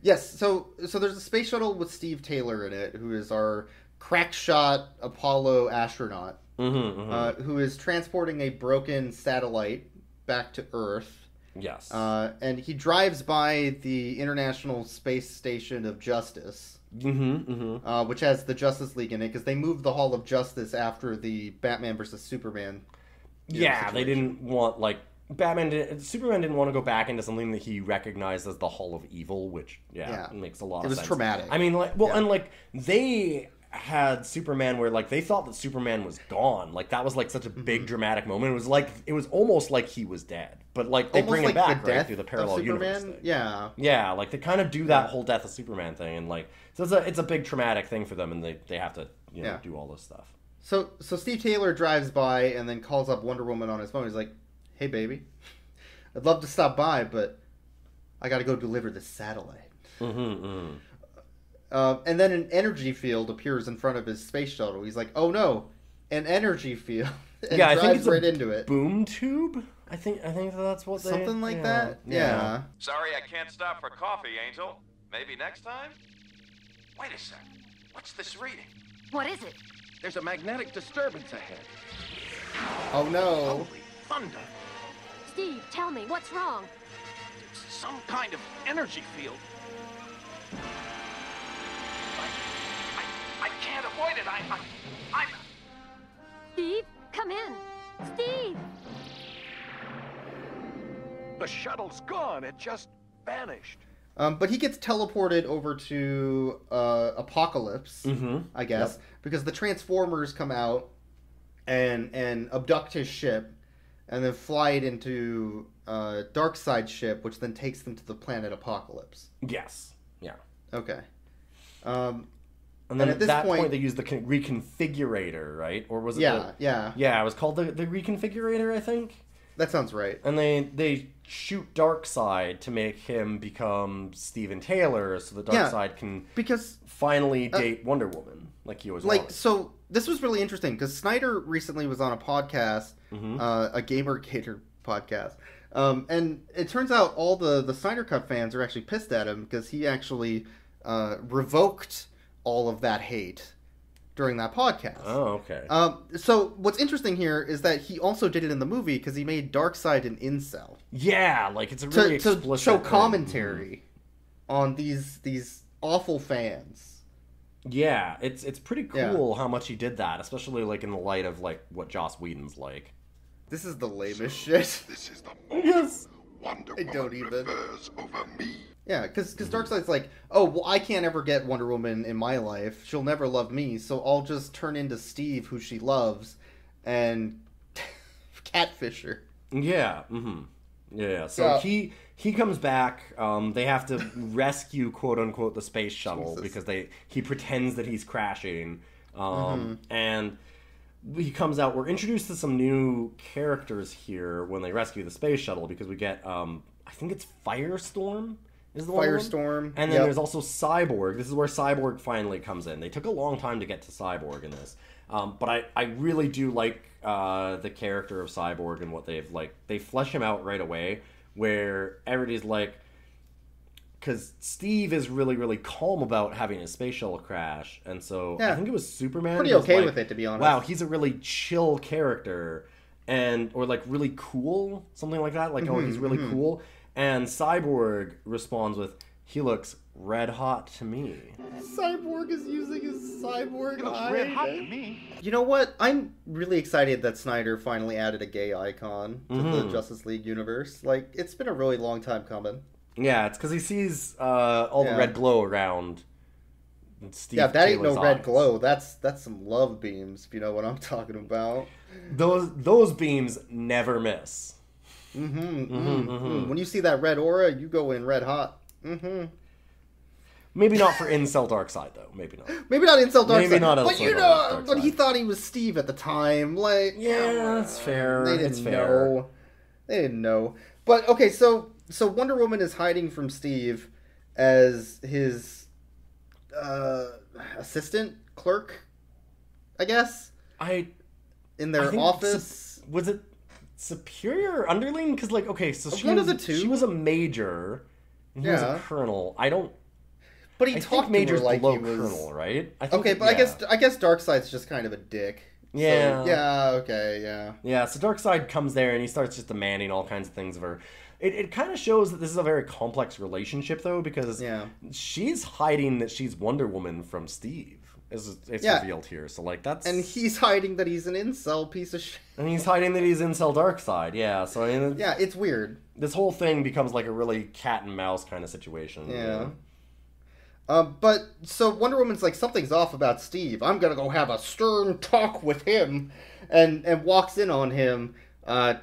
Yes, so there's a space shuttle with Steve Taylor in it, who is our crack-shot Apollo astronaut, who is transporting a broken satellite back to Earth. Yes. And he drives by the International Space Station of Justice, which has the Justice League in it, because they moved the Hall of Justice after the Batman vs. Superman situation. They didn't want, Superman didn't want to go back into something that he recognized as the Hall of Evil, which, makes a lot of sense. It was traumatic. I mean, they had Superman where, they thought that Superman was gone. That was, such a big dramatic moment. It was almost like he was dead. But, they bring him back, right, through the parallel universe thing. Yeah. Yeah, they kind of do that whole death of Superman thing, and, so it's a big traumatic thing for them, and they have to, do all this stuff. So Steve Taylor drives by and then calls up Wonder Woman on his phone. He's like, "Hey, baby, I'd love to stop by, but I got to go deliver this satellite." And then an energy field appears in front of his space shuttle. He's like, "Oh no, an energy field!" And I think it's right into it. Boom tube. I think that's what they... Something like that. Yeah. Sorry, I can't stop for coffee, Angel. Maybe next time. Wait a sec. What's this reading? What is it? There's a magnetic disturbance ahead. Oh no. Holy thunder. Steve, tell me, what's wrong? It's some kind of energy field. I can't avoid it. I'm... Steve, come in. Steve! The shuttle's gone. It just vanished. But he gets teleported over to Apocalypse, I guess, because the Transformers come out and abduct his ship, and then fly it into Darkseid's ship, which then takes them to the planet Apocalypse. Yes. Yeah. Okay. And then at that point, they use the reconfigurator, right? Or was it? Yeah. Yeah, it was called the reconfigurator, I think. That sounds right. And they shoot Darkseid to make him become Steven Taylor, so that Darkseid can finally date Wonder Woman, like he always wanted. So this was really interesting because Snyder recently was on a podcast, a Gamergator podcast, and it turns out all the SnyderCut fans are actually pissed at him because he actually revoked all of that hate during that podcast. Oh, okay. So what's interesting here is that he also did it in the movie because he made Darkseid an incel. Yeah, like it's a really explicit to show commentary on these awful fans. Yeah, it's pretty cool how much he did that, especially like in the light of like what Joss Whedon's like. This is the lamest shit. This is the moment Wonder Woman prefers over me. Yeah, because Darkseid's like, oh, well, I can't ever get Wonder Woman in my life. She'll never love me, so I'll just turn into Steve, who she loves, and catfish her. Yeah, yeah. So he comes back. They have to rescue, quote unquote, the space shuttle because he pretends that he's crashing, and he comes out. We're introduced to some new characters here when they rescue the space shuttle because we get, I think it's Firestorm. Is the Firestorm. And then there's also Cyborg. This is where Cyborg finally comes in. They took a long time to get to Cyborg in this. But I really do like the character of Cyborg and what they flesh him out right away where everybody's like, because Steve is really, really calm about having his space shuttle crash. And so I think it was Superman. Pretty okay with it, to be honest. Wow, he's a really chill character. Or like really cool. Something like that. Like, oh, he's really cool. And Cyborg responds with, he looks red hot to me. Cyborg is using his cyborg He looks red hot to me. You know what? I'm really excited that Snyder finally added a gay icon to the Justice League universe. Like, it's been a really long time coming. Yeah, it's because he sees all the red glow around Steve that Taylor's ain't no eyes. red glow. That's some love beams, if you know what I'm talking about. Those beams never miss. When you see that red aura, you go in red hot. Maybe not for Incel Darkseid though. Maybe not. Maybe not Incel Darkseid. Maybe not. But you know, but he thought he was Steve at the time. Like, yeah, that's fair. They didn't know. They didn't know. But okay, so Wonder Woman is hiding from Steve as his assistant clerk, I guess. In their office. Was it superior or underling? Because like, okay, so she was a major, and he was a colonel. But he talked to major's her like below he was colonel, right? I guess Darkseid's just kind of a dick. Yeah. So, Yeah, so Darkseid comes there and he starts just demanding all kinds of things of her. It kind of shows that this is a very complex relationship, though, because she's hiding that she's Wonder Woman from Steve. It's revealed here, so like that's... And he's hiding that he's an incel piece of shit. And he's hiding that he's incel Darkseid, yeah, so... I mean, yeah, it's weird. This whole thing becomes like a really cat and mouse kind of situation. Yeah. But, so Wonder Woman's like, something's off about Steve. I'm gonna go have a stern talk with him. And walks in on him,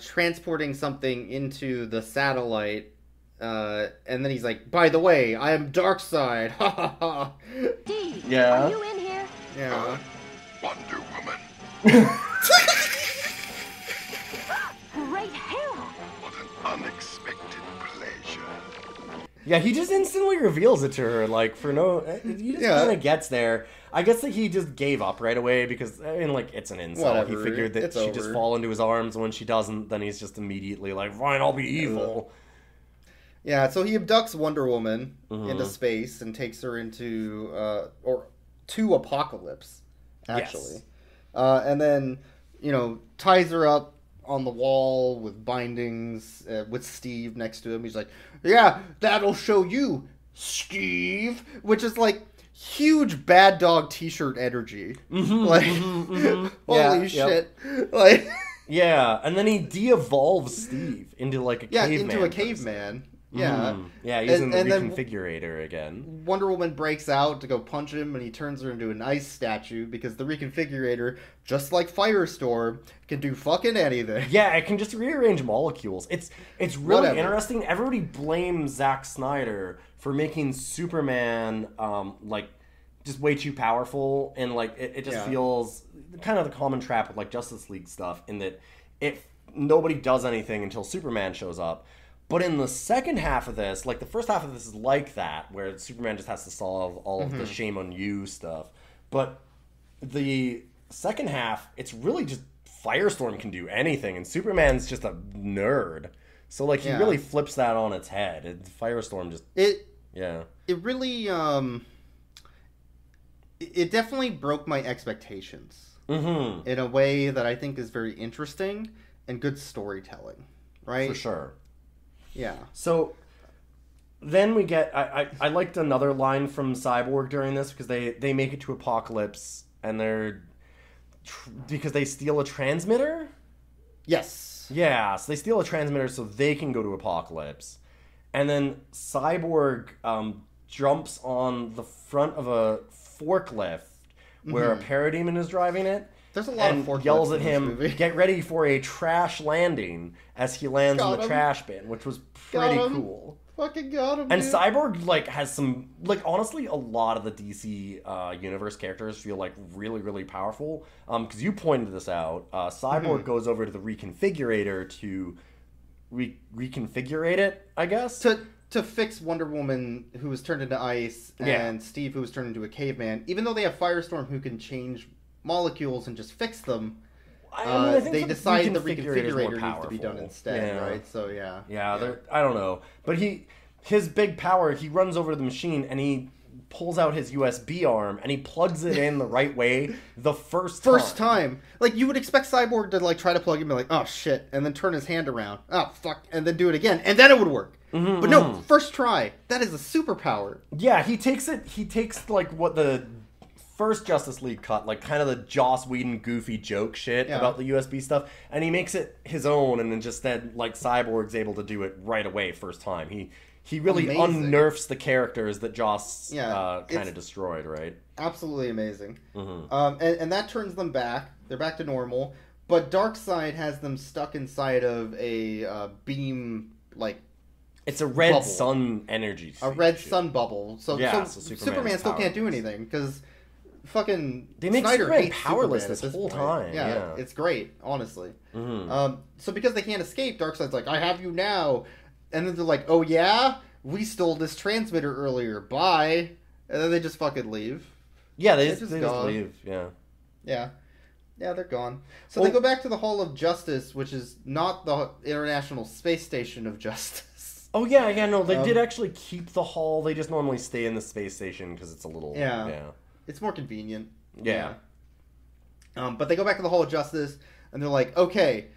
transporting something into the satellite. And then he's like, by the way, I am Darkseid. Ha ha ha. Steve, yeah. Are you in here? Yeah. Wonder Woman. Great hell. What an unexpected pleasure. Yeah, he just instantly reveals it to her, like, for no... He just kind of gets there. I guess that he just gave up right away because, I mean, like, it's an incel. Whatever. He figured that she'd just fall into his arms, and when she doesn't, then he's just immediately like, fine, I'll be evil. Yeah, so he abducts Wonder Woman into space and takes her into, to Apocalypse, actually. Yes. And then, ties her up on the wall with bindings, with Steve next to him. He's like, yeah, that'll show you, Steve, which is like huge Bad Dog t-shirt energy. Holy shit. Like, Yeah, and then he de-evolves Steve into like a caveman. Into a caveman. Yeah. Yeah, using the reconfigurator again. Wonder Woman breaks out to go punch him, and he turns her into an ice statue because the reconfigurator, just like Firestorm, can do fucking anything. Yeah, it can just rearrange molecules. It's really interesting. Everybody blames Zack Snyder for making Superman like just way too powerful, and like it just feels kind of the common trap with like Justice League stuff in that nobody does anything until Superman shows up. But in the second half of this, like the first half of this is like that, where Superman just has to solve all of the shame on you stuff. But the second half, it's really just Firestorm can do anything, and Superman's just a nerd. So like he really flips that on its head. And Firestorm just it really it definitely broke my expectations in a way that I think is very interesting and good storytelling, right? For sure. Yeah. So then we get... I liked another line from Cyborg during this because they make it to Apocalypse and they're... because they steal a transmitter? Yes. Yeah, so they steal a transmitter so they can go to Apocalypse. And then Cyborg jumps on the front of a forklift where a parademon is driving it. There's a lot of forklifts yells at in this him, movie. "Get ready for a trash landing," as he lands in the trash bin, which was pretty cool. Fucking got him, And dude. Cyborg like has some honestly a lot of the DC universe characters feel like really, really powerful. Because you pointed this out. Cyborg goes over to the reconfigurator to reconfigurate it, I guess. To fix Wonder Woman, who was turned into ice, and Steve, who was turned into a caveman. Even though they have Firestorm, who can change molecules and just fix them, I think they decide the reconfigurator needs to be done instead, right? So I don't know, but his big power, he runs over to the machine and he pulls out his USB arm and he plugs it in the right way the first time. Like you would expect Cyborg to like try to plug it and be like, oh shit, and then turn his hand around, oh fuck, and then do it again, and then it would work. But no, first try. That is a superpower. Yeah, he takes like what the first Justice League cut, like kind of the Joss Whedon goofy joke shit about the USB stuff, and he makes it his own, and then like Cyborg's able to do it right away first time. He really unnerfs the characters that Joss kind of destroyed, right? Absolutely amazing. And that turns them back. They're back to normal, but Darkseid has them stuck inside of a beam, like... It's a red sun energy. A red sun bubble. So Superman still can't do anything, because... Fucking they make Snyder Superman hates powerless Superman this whole time. Yeah, it's great, honestly. So because they can't escape, Darkseid's like, I have you now. And then they're like, oh yeah? We stole this transmitter earlier. Bye. And then they just fucking leave. Yeah, they just leave. Yeah. Yeah, they're gone. So they go back to the Hall of Justice, which is not the International Space Station of Justice. Oh, yeah, no, they did actually keep the hall. They just normally stay in the space station because it's a little... Yeah. It's more convenient. Yeah. But they go back to the Hall of Justice, and they're like, okay,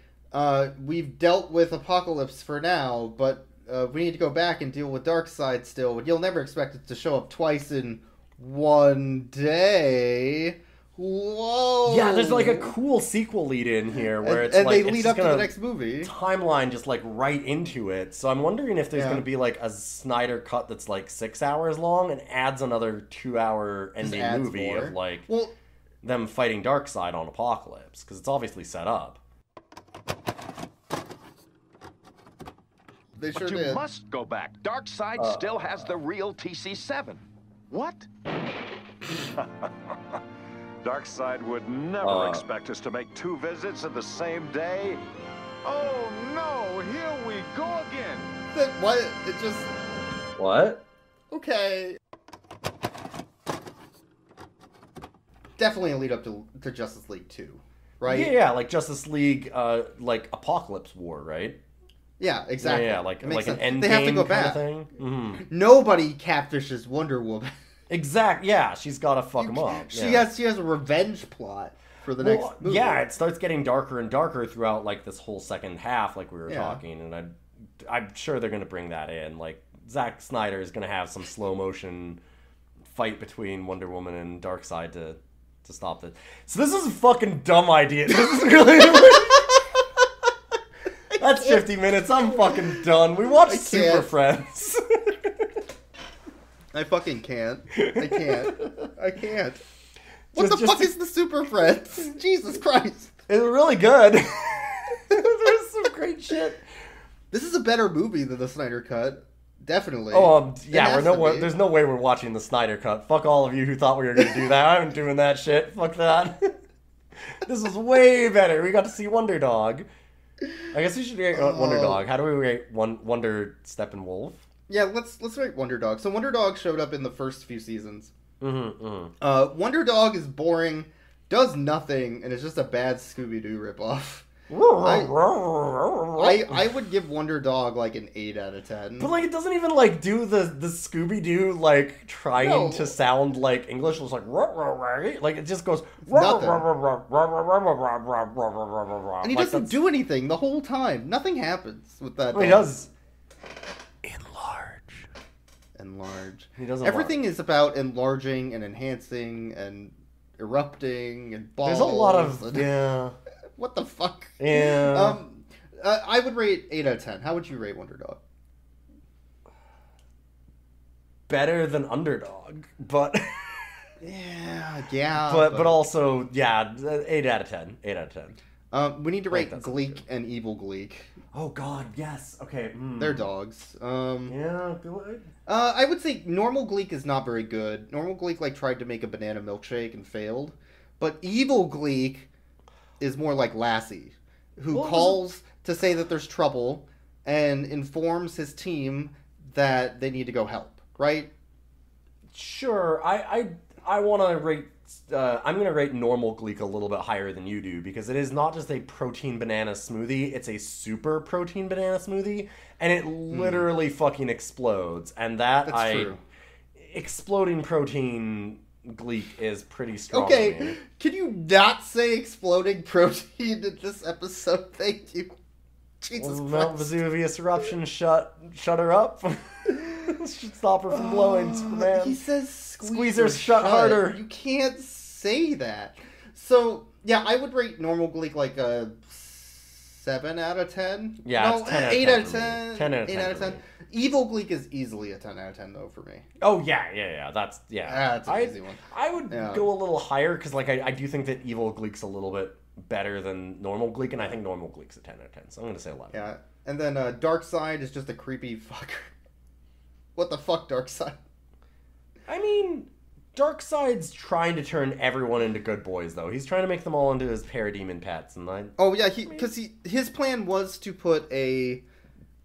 we've dealt with Apocalypse for now, but we need to go back and deal with Darkseid still. You'll never expect it to show up twice in one day. Whoa! Yeah, there's like a cool sequel lead in here where it's and like... And they lead up to the next movie. Timeline just like right into it. So I'm wondering if there's going to be like a Snyder cut that's like 6 hours long and adds another 2-hour ending movie of like them fighting Darkseid on Apocalypse. Because it's obviously set up. They sure but you did. must go back. Darkseid still has the real TC-7. What? Darkseid would never expect us to make 2 visits in the same day. Oh no, here we go again. What? It just... What? Okay. Definitely a lead up to Justice League 2, right? Yeah, like Justice League, like Apocalypse War, right? Yeah, exactly. Yeah, like an end they have to go back. Thing. Mm-hmm. Nobody catfishes Wonder Woman. Exact. Yeah, she's got to fuck him up. She has a revenge plot for the next movie. Yeah, it starts getting darker and darker throughout like this whole second half, like we were talking, and I'm sure they're gonna bring that in. Like Zack Snyder is gonna have some slow motion fight between Wonder Woman and Darkseid to stop this. So this is a fucking dumb idea. This is really. That's 50 minutes. I'm fucking done. We watched Super Friends. I fucking can't. I can't. What the fuck is the Super Friends? Jesus Christ. It's really good. There's some great shit. This is a better movie than the Snyder Cut. Definitely. Oh, yeah, there's no way we're watching the Snyder Cut. Fuck all of you who thought we were going to do that. I'm doing that shit. Fuck that. This was way better. We got to see Wonder Dog. I guess we should rate Wonder Dog. How do we rate Wonder Steppenwolf? Yeah, let's rate Wonder Dog. So Wonder Dog showed up in the first few seasons. Wonder Dog is boring, does nothing, and is just a bad Scooby-Doo ripoff. I would give Wonder Dog like an 8 out of 10. But like it doesn't even like do the Scooby-Doo like trying to sound like English. It's like it just goes and he doesn't do anything the whole time. Nothing happens with that. He does enlarge. He doesn't. Everything is about enlarging and enhancing and erupting and balls. There's a lot of What the fuck? Yeah. I would rate 8 out of 10. How would you rate Wonder Dog? Better than Underdog, but yeah. But also 8 out of 10. 8 out of 10. We need to rate Gleek and Evil Gleek. Oh God, yes. Okay. They're dogs. Yeah. I would say Normal Gleek is not very good. Normal Gleek like tried to make a banana milkshake and failed, but Evil Gleek is more like Lassie, who calls to say that there's trouble and informs his team that they need to go help. Right? Sure. I want to rate. I'm going to rate Normal Gleek a little bit higher than you do, because it is not just a protein banana smoothie, it's a super protein banana smoothie, and it literally fucking explodes. And that's true. Exploding protein Gleek is pretty strong. Okay, can you not say exploding protein in this episode? Thank you. Jesus Christ. Mount Vesuvius eruption shut her up. Should stop her from blowing, Superman. He says squeezers shut harder. You can't say that. So, yeah, I would rate Normal Gleek like a 7 out of 10. Yeah, no, 10 8 out of 10. 10 out of 10. 8 out of 10. Evil Gleek is easily a 10 out of 10, though, for me. Oh, yeah. That's an easy one. I would go a little higher, because like I do think that Evil Gleek's a little bit better than Normal Gleek, and I think Normal Gleek's a 10 out of 10, so I'm going to say 11. Yeah, and then Darkseid is just a creepy fucker. What the fuck, Darkseid? I mean, Darkseid's trying to turn everyone into good boys, though. He's trying to make them all into his parademon pets, and his plan was to put a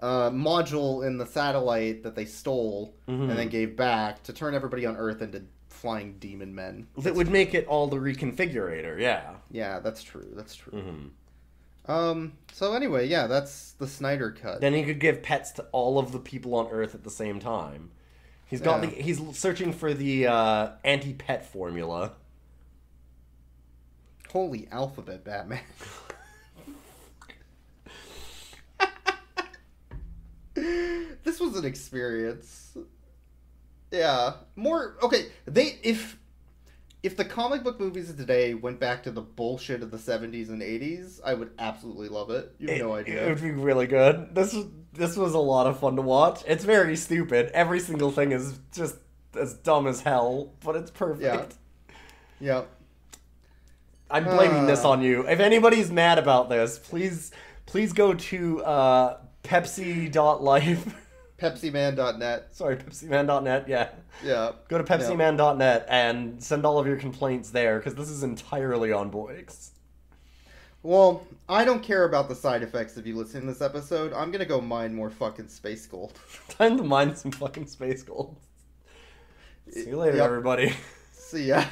module in the satellite that they stole and then gave back to turn everybody on Earth into flying demon men. That would make it all the reconfigurator, yeah. Yeah, that's true. So anyway, yeah, that's the Snyder Cut. Then he could give pets to all of the people on Earth at the same time. He's searching for the anti-pet formula. Holy alphabet, Batman. This was an experience. Yeah. If the comic book movies of today went back to the bullshit of the 70s and 80s, I would absolutely love it. You have no idea. It would be really good. This was a lot of fun to watch. It's very stupid. Every single thing is just as dumb as hell, but it's perfect. Yeah. I'm blaming this on you. If anybody's mad about this, please go to Pepsi.life. PepsiMan.net. Sorry, PepsiMan.net, yeah. Yeah. Go to PepsiMan.net and send all of your complaints there, because this is entirely on Boyks. Well, I don't care about the side effects if you listen to this episode. I'm gonna go mine more fucking space gold. Time to mine some fucking space gold. See you later, everybody. See ya.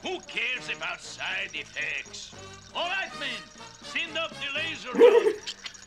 Who cares about side effects? All right, men, send up the laser gun.